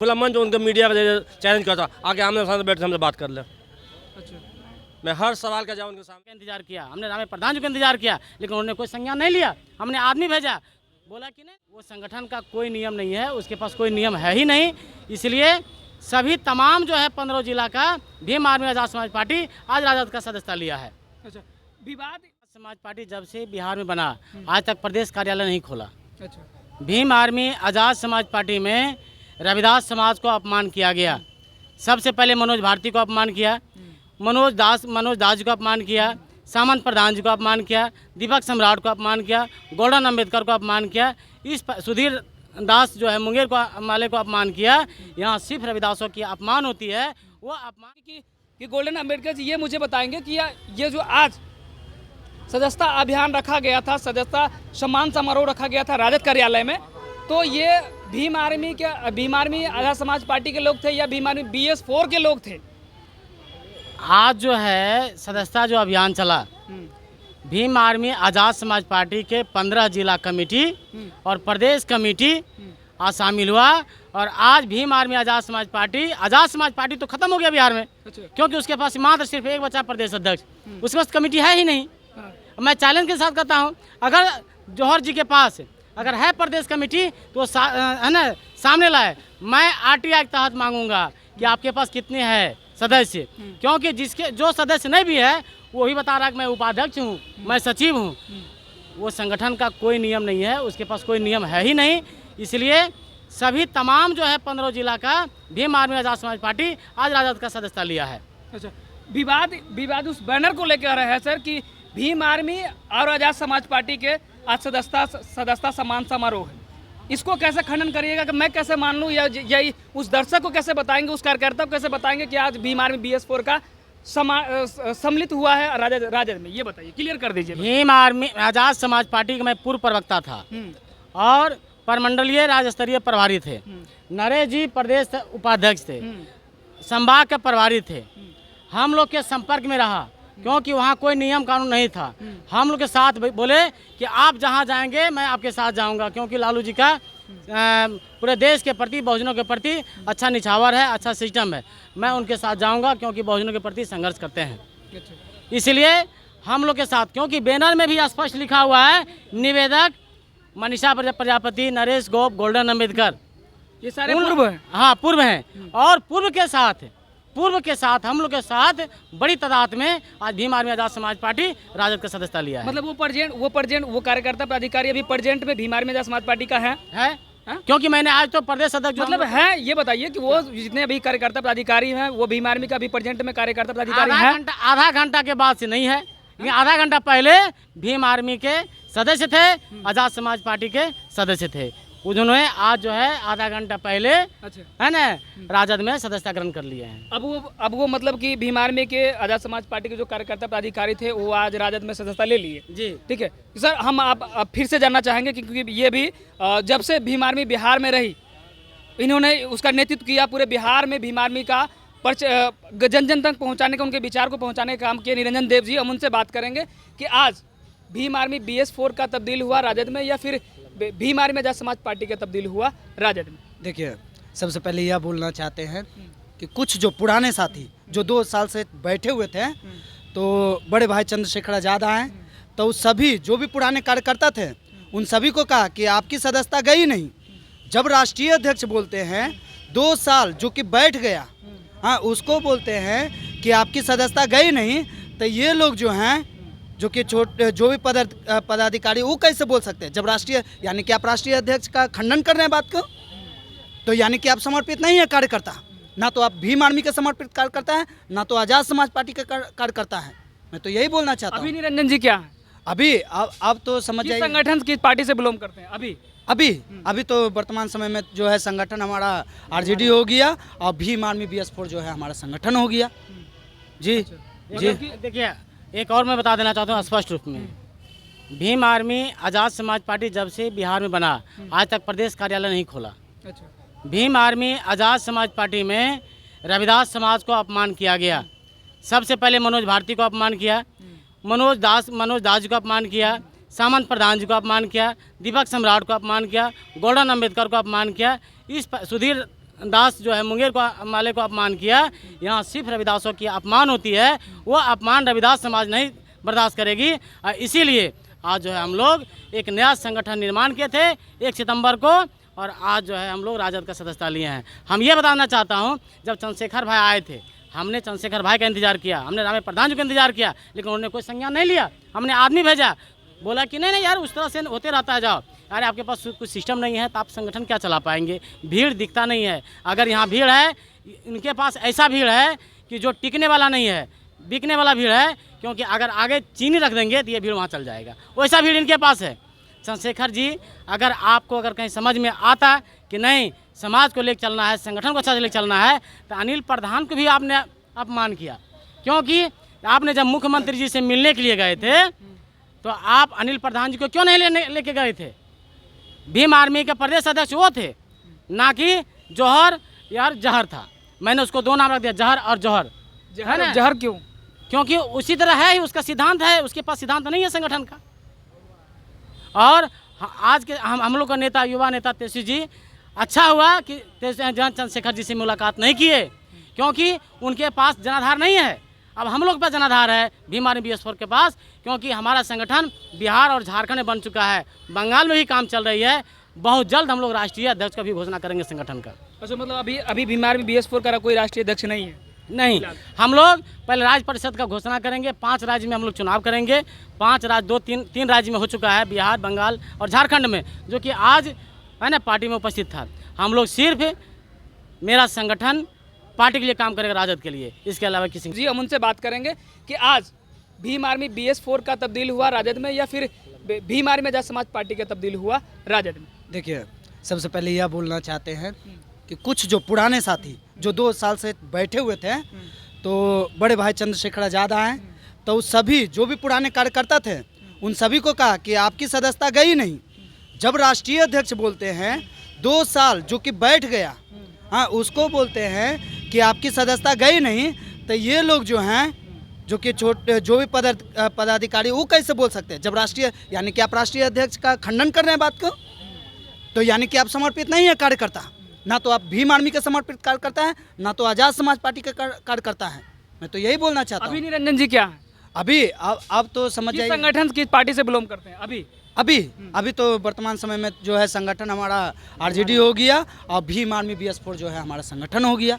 खुला मंच उनके मीडिया का चैलेंज करता, आगे आमने सामने बैठ के हमसे बात कर ले। अच्छा, मैं हर सवाल का जवाब उनके सामने इंतजार किया, हमने रामे प्रधान जी का इंतजार किया, लेकिन उन्होंने कोई संज्ञान नहीं लिया। हमने आदमी भेजा, बोला कि नहीं, वो संगठन का कोई नियम नहीं है, उसके पास कोई नियम है ही नहीं। इसलिए सभी तमाम जो है 15 जिला का भीम आर्मी आज़ाद समाज पार्टी आज राजद का सदस्यता लिया है। अच्छा, विवाद। समाज पार्टी जब से बिहार में बना आज तक प्रदेश कार्यालय नहीं खोला। अच्छा, भीम आर्मी आज़ाद समाज पार्टी में रविदास समाज को अपमान किया गया। सबसे पहले मनोज भारती को अपमान किया, मनोज दास जी को अपमान किया, सामंत प्रधान जी को अपमान किया, दीपक सम्राट को अपमान किया, गोल्डन अम्बेडकर को अपमान किया, सुधीर दास जो है मुंगेर को माले को अपमान किया। यहाँ सिर्फ रविदासों की अपमान होती है। वो अपमान कि गोल्डन अम्बेडकर जी ये मुझे बताएंगे कि ये जो आज सदस्यता अभियान रखा गया था, सदस्यता सम्मान समारोह रखा गया था राजद कार्यालय में, तो ये भीम आर्मी आज़ाद समाज पार्टी के लोग थे या भीम आर्मी BS4 के लोग थे? आज जो है सदस्यता जो अभियान चला, भीम आर्मी आज़ाद समाज पार्टी के 15 जिला कमेटी और प्रदेश कमेटी आज शामिल हुआ। और आज भीम आर्मी आज़ाद समाज पार्टी तो खत्म हो गया बिहार में। अच्छा। क्योंकि उसके पास मात्र सिर्फ एक बच्चा प्रदेश अध्यक्ष, उसके पास कमेटी है ही नहीं। हाँ। मैं चैलेंज के साथ कहता हूँ, अगर जौहर जी के पास अगर है प्रदेश कमेटी तो है ना सामने लाए। मैं RTI के तहत मांगूंगा कि आपके पास कितने हैं सदस्य, क्योंकि जिसके जो सदस्य नहीं भी है वही बता रहा है कि मैं उपाध्यक्ष हूँ, मैं सचिव हूँ। वो संगठन का कोई नियम नहीं है, उसके पास कोई नियम है ही नहीं। इसलिए सभी तमाम जो है 15 जिला का भीम आर्मी आज़ाद समाज पार्टी आज राजद का सदस्यता लिया है। अच्छा, विवाद उस बैनर को लेकर आ रहा है सर कि भीम आर्मी और आज़ाद समाज पार्टी के आज सदस्यता सम्मान समारोह है। इसको कैसे खंडन करिएगा कि मैं कैसे मान लूँ, या उस दर्शक को कैसे बताएंगे, उस कार्यकर्ता को कैसे बताएंगे कि आज भीम आर्मी BS4 का सम्मिलित हुआ है राजद में? ये बताइए, क्लियर कर दीजिए। भीम आर्मी आज़ाद समाज पार्टी का मैं पूर्व प्रवक्ता था और परमंडलीय राज्य स्तरीय प्रभारी थे। नरेश जी प्रदेश उपाध्यक्ष थे, संभाग के प्रभारी थे। हम लोग के संपर्क में रहा क्योंकि वहाँ कोई नियम कानून नहीं था। हम लोग के साथ बोले कि आप जहाँ जाएंगे मैं आपके साथ जाऊँगा, क्योंकि लालू जी का पूरे देश के प्रति, बहुजनों के प्रति अच्छा निछावर है, अच्छा सिस्टम है। मैं उनके साथ जाऊँगा क्योंकि बहुजनों के प्रति संघर्ष करते हैं। इसलिए हम लोग के साथ, क्योंकि बैनर में भी स्पष्ट लिखा हुआ है निवेदक मनीषा प्रजापति, नरेश गोप, गोल्डन अम्बेडकर, ये सारे पूर्व हैं। हाँ, पूर्व हैं। और पूर्व के साथ हम लोग के साथ बड़ी तादाद में आज भीम आर्मी आज़ाद समाज पार्टी राजद का सदस्यता लिया है। मतलब वो कार्यकर्ता पदाधिकारी अभी प्रेजेंट में भीम आर्मी आज़ाद समाज पार्टी का है? क्योंकि मैंने आज तो प्रदेश अध्यक्ष मतलब है, ये बताइए कि वो जितने अभी कार्यकर्ता पदाधिकारी हैं वो भीम आर्मी का अभी प्रेजेंट में कार्यकर्ता पदाधिकारी हैं? आधा घंटा के बाद से नहीं है, लेकिन आधा घंटा पहले भीम आर्मी के सदस्य थे, आज़ाद समाज पार्टी के सदस्य थे। उन्होंने आज जो है आधा घंटा पहले है ना राजद में सदस्यता ग्रहण कर लिए हैं। अब वो मतलब कि भीम आर्मी के आज़ाद समाज पार्टी के जो कार्यकर्ता पदाधिकारी थे वो आज राजद में सदस्यता ले लिए जी। ठीक है सर, हम आप फिर से जानना चाहेंगे क्योंकि ये भी जब से भीम आर्मी बिहार में रही, इन्होंने उसका नेतृत्व किया। पूरे बिहार में भीम आर्मी का जन जन तक पहुँचाने का, उनके विचार को पहुँचाने का काम किया निरंजन देव जी। हम उनसे बात करेंगे कि आज भीम आर्मी BS4 का तब्दील हुआ राजद में या फिर भीम आर्मी आज़ाद समाज पार्टी का तब्दील हुआ राजद में। देखिए, सबसे पहले यह बोलना चाहते हैं कि कुछ जो पुराने साथी जो 2 साल से बैठे हुए थे, तो बड़े भाई चंद्रशेखर आज़ाद आए, तो सभी जो भी पुराने कार्यकर्ता थे उन सभी को कहा कि आपकी सदस्यता गई नहीं। जब राष्ट्रीय अध्यक्ष बोलते हैं 2 साल जो कि बैठ गया, हाँ, उसको बोलते हैं कि आपकी सदस्यता गई नहीं, तो ये लोग जो हैं जो कि जो भी पदाधिकारी वो कैसे बोल सकते हैं? जब राष्ट्रीय, यानी कि आप राष्ट्रीय अध्यक्ष का खंडन कर रहे हैं बात को, तो यानी कि आप समर्पित नहीं है कार्यकर्ता। ना तो आप भीम आर्मी के समर्पित कार्यकर्ता है, ना तो आज़ाद समाज पार्टी का कार्यकर्ता है। मैं तो यही बोलना चाहता हूँ। अभी निरंजन जी क्या है? अब तो समझ जाइए संगठन की पार्टी से बिलोंग करते हैं। अभी तो वर्तमान समय में जो है संगठन हमारा RJD हो गया और भीम आर्मी BS4 जो है हमारा संगठन हो गया जी। जी देखिए, एक और मैं बता देना चाहता हूँ स्पष्ट रूप में, भीम आर्मी आज़ाद समाज पार्टी जब से बिहार में बना आज तक प्रदेश कार्यालय नहीं खोला। भीम आर्मी आज़ाद समाज पार्टी में रविदास समाज को अपमान किया गया। सबसे पहले मनोज भारती को अपमान किया, मनोज दास जी को अपमान किया, सामंत प्रधान जी को अपमान किया, दीपक सम्राट को अपमान किया, गोल्डन अम्बेडकर को अपमान किया, सुधीर दास जो है मुंगेर को माले को अपमान किया, यहाँ सिर्फ रविदासों की अपमान होती है, वो अपमान रविदास समाज नहीं बर्दाश्त करेगी। और इसीलिए आज जो है हम लोग एक नया संगठन निर्माण किए थे 1 सितंबर को, और आज जो है हम लोग राजद का सदस्यता लिए हैं। हम ये बताना चाहता हूँ, जब चंद्रशेखर भाई आए थे, हमने चंद्रशेखर भाई का इंतजार किया, हमने रामे प्रधान जी का इंतजार किया, लेकिन उन्होंने कोई संज्ञान नहीं लिया। हमने आदमी भेजा, बोला कि नहीं नहीं यार उस तरह से होते रहता है, जाओ। अरे आपके पास कुछ सिस्टम नहीं है तो आप संगठन क्या चला पाएंगे? भीड़ दिखता नहीं है। अगर यहाँ भीड़ है, इनके पास ऐसा भीड़ है कि जो टिकने वाला नहीं है, बिकने वाला भीड़ है, क्योंकि अगर आगे चीनी रख देंगे तो ये भीड़ वहाँ चल जाएगा, वैसा भीड़ इनके पास है। चंद्रशेखर जी, अगर आपको अगर कहीं समझ में आता कि नहीं समाज को लेकर चलना है, संगठन को अच्छा से लेकर चलना है, तो अनिल प्रधान को भी आपने अपमान किया। क्योंकि आपने जब मुख्यमंत्री जी से मिलने के लिए गए थे तो आप अनिल प्रधान जी को क्यों नहीं लेके गए थे? भीम आर्मी के प्रदेश अध्यक्ष वो थे, ना कि जौहर यार जहर था। मैंने उसको 2 नाम रख दिया, जहर और जौहर। है ना? जहर क्यों? क्योंकि उसी तरह है ही, उसका सिद्धांत है, उसके पास सिद्धांत नहीं है संगठन का। और आज के हम लोग का नेता, युवा नेता तेजस्वी जी, अच्छा हुआ कि चंद्रशेखर जी से मुलाकात नहीं किए, क्योंकि उनके पास जनाधार नहीं है। अब हम लोग के पास जनाधार है भीम आर्मी BS4 के पास, क्योंकि हमारा संगठन बिहार और झारखंड में बन चुका है, बंगाल में भी काम चल रही है। बहुत जल्द हम लोग राष्ट्रीय अध्यक्ष का भी घोषणा करेंगे संगठन का। अच्छा, मतलब अभी भीम आर्मी BS4 का कोई राष्ट्रीय अध्यक्ष नहीं है? नहीं, हम लोग पहले राज्य परिषद का घोषणा करेंगे। 5 राज्य में हम लोग चुनाव करेंगे। 5 राज्य, 3 राज्य में हो चुका है, बिहार, बंगाल और झारखंड में, जो कि आज है ना पार्टी में उपस्थित था। हम लोग सिर्फ मेरा संगठन पार्टी के लिए काम करेगा, राजद के लिए, इसके अलावा किसी। जी, हम उनसे बात करेंगे कि आज भीम आर्मी BS4 का तब्दील हुआ राजद में, या फिर भीम आर्मी आजाद समाज पार्टी का तब्दील हुआ राजद में। देखिए, सबसे पहले यह बोलना चाहते हैं कि कुछ जो पुराने साथी जो 2 साल से बैठे हुए थे, तो बड़े भाई चंद्रशेखर आज़ाद आए, तो उस सभी जो भी पुराने कार्यकर्ता थे उन सभी को कहा कि आपकी सदस्यता गई नहीं। जब राष्ट्रीय अध्यक्ष बोलते हैं 2 साल जो कि बैठ गया, हाँ, उसको बोलते हैं कि आपकी सदस्यता गई नहीं, तो ये लोग जो हैं, जो कि जो भी पदाधिकारी, वो कैसे बोल सकते हैं? जब राष्ट्रीय, यानी कि आप राष्ट्रीय अध्यक्ष का खंडन कर रहे हैं बात को, तो यानी कि आप समर्पित नहीं है कार्यकर्ता। ना तो आप भीम आर्मी के समर्पित कार्यकर्ता है, ना तो आज़ाद समाज पार्टी के कार्यकर्ता है। मैं तो यही बोलना चाहता हूँ। अभी निरंजन जी क्या है? अभी अब तो समझ जाइए, संगठन किस पार्टी से बिलोंग करते हैं? अभी तो वर्तमान समय में जो है संगठन हमारा RJD हो गया, और भीम आर्मी BS4 जो है हमारा संगठन हो गया।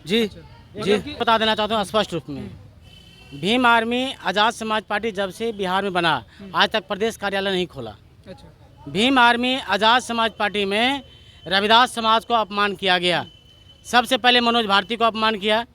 जी जी, बता देना चाहता हूँ स्पष्ट रूप में, भीम आर्मी आज़ाद समाज पार्टी जब से बिहार में बना, आज तक प्रदेश कार्यालय नहीं खोला। अच्छा। भीम आर्मी आज़ाद समाज पार्टी में रविदास समाज को अपमान किया गया। सबसे पहले मनोज भारती को अपमान किया,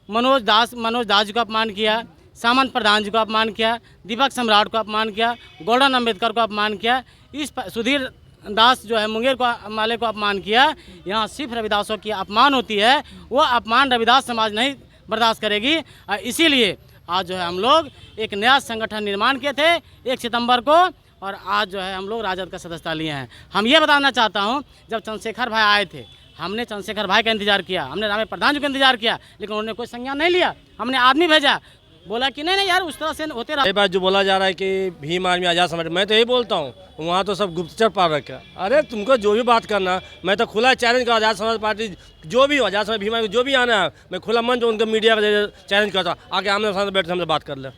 मनोज दास जी को अपमान किया, सामंत प्रधान जी को अपमान किया, दीपक सम्राट को अपमान किया, गोल्डन अम्बेडकर को अपमान किया, इस सुधीर दास जो है मुंगेर को माले को अपमान किया। यहाँ सिर्फ रविदासों की अपमान होती है, वो अपमान रविदास समाज नहीं बर्दाश्त करेगी। और इसीलिए आज जो है हम लोग एक नया संगठन निर्माण किए थे 1 सितंबर को, और आज जो है हम लोग राजद का सदस्यता लिए हैं। हम ये बताना चाहता हूँ, जब चंद्रशेखर भाई आए थे, हमने चंद्रशेखर भाई का इंतजार किया, हमने रामे प्रधान जी का इंतजार किया, लेकिन उन्होंने कोई संज्ञान नहीं लिया। हमने आदमी भेजा, बोला कि नहीं नहीं यार उस तरह से होते रहा। ये बात जो बोला जा रहा है कि भीम आर्मी आज़ाद समाज, मैं तो यही बोलता हूँ, वहाँ तो सब गुप्तचर पाल रखा। अरे तुमको जो भी बात करना, मैं तो खुला चैलेंज कर, आज़ाद समाज पार्टी जो भी हो, आज़ाद समाज भीम आर्मी जो भी आना है, मैं खुला मंच उनका मीडिया का चैलेंज करता हूँ, आगे आमने सामने बैठ के हमसे बात कर ले।